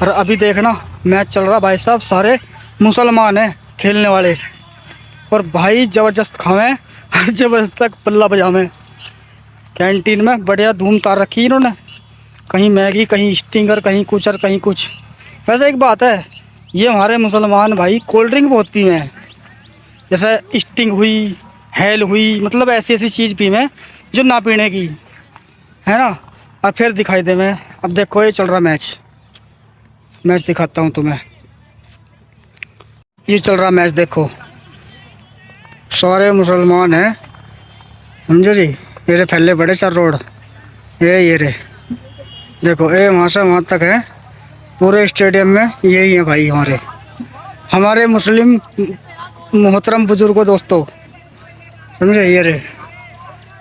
और अभी देखना मैच चल रहा भाई साहब, सारे मुसलमान हैं खेलने वाले, और भाई ज़बरदस्त खावे और ज़बरदस्त पल्ला बजावे। कैंटीन में बढ़िया धूम तार रखी इन्होंने, कहीं मैगी, कहीं स्टिंगर, कहीं कुछ और कहीं कुछ। वैसे एक बात है, ये हमारे मुसलमान भाई कोल्ड ड्रिंक बहुत पीवे हैं, जैसे स्टिंग हुई, हेल हुई, मतलब ऐसी ऐसी चीज़ पीवे जो ना पीने की है ना। और फिर दिखाई दे मैं, अब देखो ये चल रहा मैच दिखाता हूँ तुम्हें। ये चल रहा मैच देखो, सारे मुसलमान हैं समझे जी। ये रे फैले बड़े सर रोड, ये रे देखो, ये वहाँ से वहाँ तक है पूरे स्टेडियम में, यही है भाई हमारे मुस्लिम मोहतरम बुजुर्गों दोस्तों, समझे। ये रे,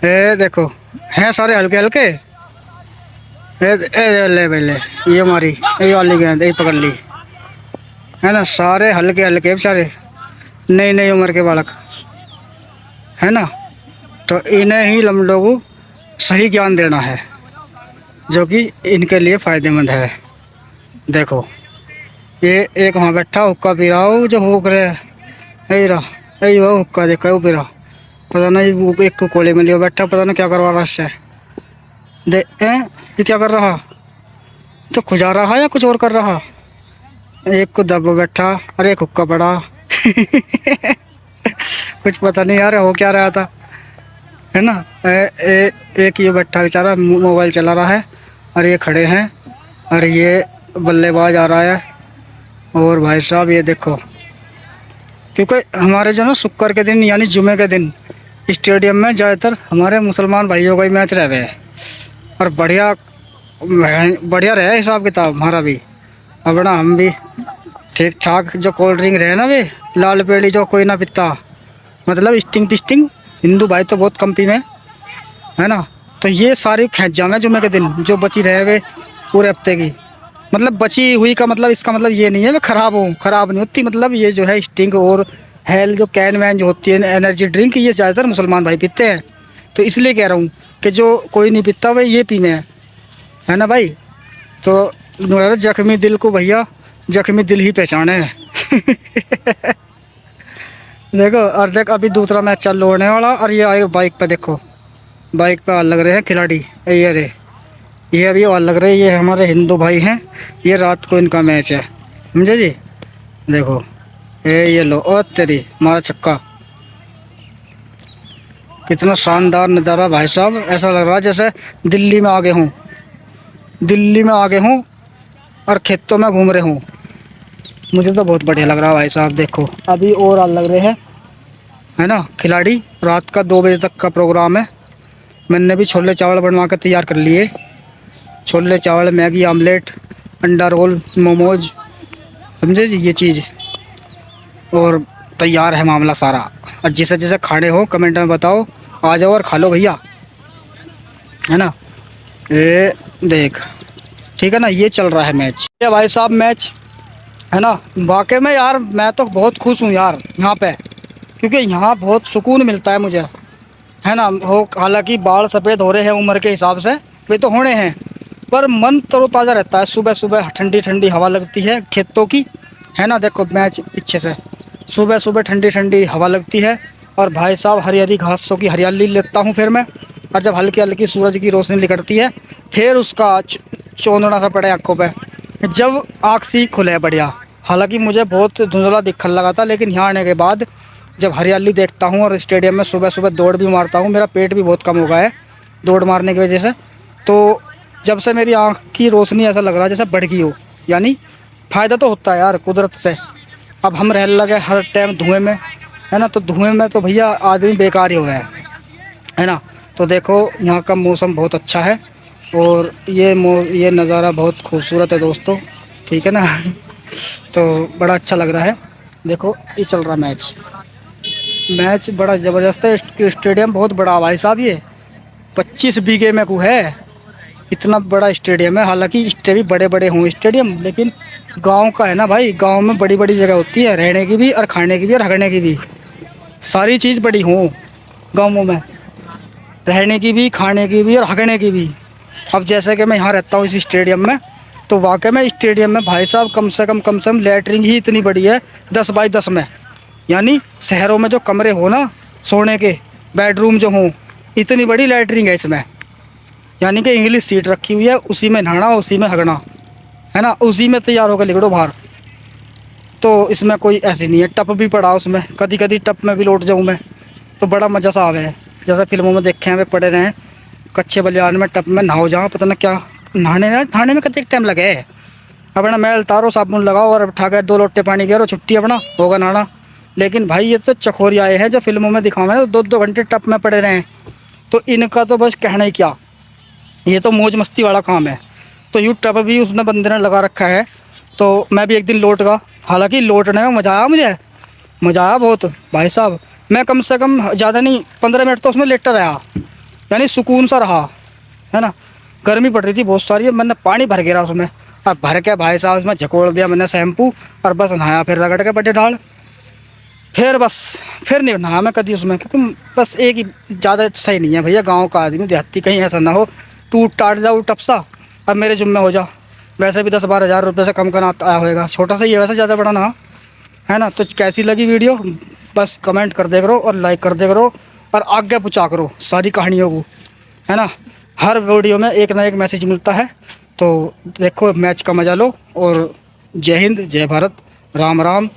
ये देखो हैं सारे हल्के हल्के, ले भाई ले, ये हमारी ये वाली गेंद ये पकड़ ली है ना। सारे हल्के हल्के बेचारे, नई नई उम्र के बालक है ना। तो इन्हें ही हम लोगों को सही ज्ञान देना है, जो कि इनके लिए फ़ायदेमंद है। देखो ये एक वहाँ बैठा हुक्का पी रहा हो, जब हुक रहे यही वो हुक्का देखा वो पी रहा, पता नहीं वो एक को कोले में लिया बैठा, पता नहीं क्या करवा रहा इससे। ये क्या कर रहा, तो खुजा रहा है या कुछ और कर रहा। एक को दबा बैठा और एक हुक्का पड़ा कुछ पता नहीं यार हो क्या रहा था है ना। एक ये बैठा बेचारा मोबाइल चला रहा है, और ये खड़े हैं, और ये बल्लेबाज आ रहा है। और भाई साहब ये देखो, क्योंकि हमारे जो ना शुक्र के दिन यानी जुमे के दिन स्टेडियम में ज़्यादातर हमारे मुसलमान भाइयों का ही मैच रह गए, और बढ़िया बढ़िया रहे हिसाब किताब हमारा भी। अब ना हम भी ठीक ठाक, जो कोल्ड ड्रिंक रहे ना वे लाल पेड़ी जो कोई ना पीता, मतलब स्टिंग पिस्टिंग हिंदू भाई तो बहुत कम पीवे है ना। तो ये सारी खेच जाएंगे जुमे के दिन, जो बची रहे वे पूरे हफ्ते की, मतलब बची हुई का मतलब इसका मतलब ये नहीं है वे ख़राब नहीं होती। मतलब ये जो है स्टिंग और हेल जो कैन वैन जो होती है एनर्जी ड्रिंक, ये ज़्यादातर मुसलमान भाई पीते हैं। तो इसलिए कह रहा हूँ कि जो कोई नहीं पीता वह ये पीने हैं है ना भाई। तो जख्मी दिल को भैया जख्मी दिल ही पहचाने देखो, और देख अभी दूसरा मैच चालू होने वाला, और ये आए बाइक पे, देखो बाइक पे लग रहे हैं खिलाड़ी, ये रे ये अभी और लग रहे हैं, ये हमारे हिंदू भाई हैं, ये रात को इनका मैच है समझे जी। देखो ये लो, ओ तेरी मारा छक्का, कितना शानदार नज़ारा भाई साहब। ऐसा लग रहा है जैसे दिल्ली में आगे हूँ और खेतों में घूम रहे हूँ। मुझे तो बहुत बढ़िया लग रहा है भाई साहब। देखो अभी और लग रहे हैं है ना खिलाड़ी, रात का 2 बजे तक का प्रोग्राम है। मैंने भी छोले चावल बनवा कर तैयार कर लिए, छोले चावल, मैगी, आमलेट, अंडा रोल, मोमोज, समझे जी ये चीज़, और तैयार है मामला सारा। और जिसे जिसे खाने हो कमेंट में बताओ, आ जाओ और खा लो भैया है ना। ये देख ठीक है ना, ये चल रहा है मैच, ये भाई साहब मैच है ना। वाकई में यार मैं तो बहुत खुश हूँ यार यहाँ पे, क्योंकि यहाँ बहुत सुकून मिलता है मुझे है ना। हो हालांकि बाल सफ़ेद हो रहे हैं उम्र के हिसाब से, वे तो होने हैं, पर मन तरोताज़ा रहता है। सुबह सुबह ठंडी ठंडी हवा लगती है खेतों की है ना। देखो मैच पीछे से, सुबह सुबह ठंडी ठंडी हवा लगती है, और भाई साहब हरी हरी घासों की हरियाली लेता हूँ फिर मैं। और जब हल्की हल्की सूरज की रोशनी निकलती है, फिर उसका चौंधना सा पड़े आँखों पे, जब आँख सी खुले बढ़िया। हालांकि मुझे बहुत धुंधला दिखने लगा था, लेकिन यहाँ आने के बाद जब हरियाली देखता हूँ और स्टेडियम में सुबह सुबह दौड़ भी मारता हूँ, मेरा पेट भी बहुत कम हो गया है दौड़ मारने की वजह से। तो जब से मेरी आँख की रोशनी ऐसा लग रहा है जैसे बढ़ गई हो, यानी फ़ायदा तो होता है यार कुदरत से। अब हम रह लगे हर टाइम धुएँ में है ना, तो धुएँ में तो भैया आदमी बेकार ही हो गया है ना। तो देखो यहाँ का मौसम बहुत अच्छा है, और ये नज़ारा बहुत खूबसूरत है दोस्तों, ठीक है ना तो बड़ा अच्छा लग रहा है। देखो ये चल रहा मैच बड़ा ज़बरदस्त है। स्टेडियम बहुत बड़ा भाई साहब, ये 25 बीघे में को है, इतना बड़ा स्टेडियम है। हालांकि इससे भी बड़े बड़े हों स्टेडियम, लेकिन गांव का है ना भाई, गांव में बड़ी बड़ी जगह होती है रहने की भी और खाने की भी और हगने की भी, सारी चीज़ बड़ी हों गाँवों में, रहने की भी, खाने की भी और हगने की भी। अब जैसे कि मैं यहाँ रहता हूँ इस स्टेडियम में, तो वाकई में स्टेडियम में भाई साहब कम से कम लैटरिन ही इतनी बड़ी है 10 बाई 10 में। यानी शहरों में जो कमरे हो ना सोने के, बेडरूम जो हों, इतनी बड़ी लैटरिन है इसमें। यानी कि इंग्लिश सीट रखी हुई है, उसी में नहाना उसी में हगना, है ना, उसी में तैयार होकर निकलो बाहर। तो इसमें कोई ऐसी नहीं है। टप भी पड़ा उसमें, कभी कभी टप में भी लौट जाऊँ मैं तो बड़ा मज़ा सा आवे है। जैसे फिल्मों में देखे हैं वे पड़े रहे कच्चे बलियान में टप में नहाओ जाओ, पता ना क्या नहाने में कितने टाइम लगे। अपना मैल तारो, साबुन लगाओ और उठा कर 2 लोटे पानी गिरो, छुट्टी अपना होगा नहाना। लेकिन भाई ये तो चखोरी आए हैं जो फिल्मों में दिखावे हैं, 2-2 घंटे टप में पड़े रहे हैं। तो इनका तो बस कहना ही क्या, ये तो मौज मस्ती वाला काम है। तो यूँ टप भी उसने बंदे ने लगा रखा है। तो मैं भी एक दिन लौट गया, हालांकि लौटने में मज़ा आया, मज़ा आया बहुत भाई साहब। मैं कम से कम ज़्यादा नहीं 15 मिनट तो उसमें लेटा रहा, यानी सुकून सा रहा, है ना। गर्मी पड़ रही थी बहुत सारी, मैंने पानी भर गिरा उसमें, और भर के भाई साहब उसमें झकोड़ दिया मैंने शैम्पू, और बस नहाया, फिर रगड़ के पट्टे डाल, फिर नहीं नहाया मैं कभी उसमें। क्योंकि बस एक ही ज़्यादा सही नहीं है भैया, गाँव का आदमी देहाती, कहीं ऐसा ना हो टूट टाट जाओ टप सा अब मेरे जुम्मे हो जा। वैसे भी 10-12 हज़ार रुपये से कम का ना आया होएगा, छोटा सा ही है वैसे, ज़्यादा बड़ा ना, है ना। तो कैसी लगी वीडियो बस कमेंट कर दे करो और लाइक कर दे करो और आगे पूछा करो सारी कहानियों को, है ना। हर वीडियो में एक ना एक मैसेज मिलता है। तो देखो मैच का मज़ा लो, और जय हिंद, जय भारत, राम राम,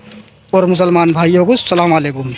और मुसलमान भाइयों को सलाम वालेकुम।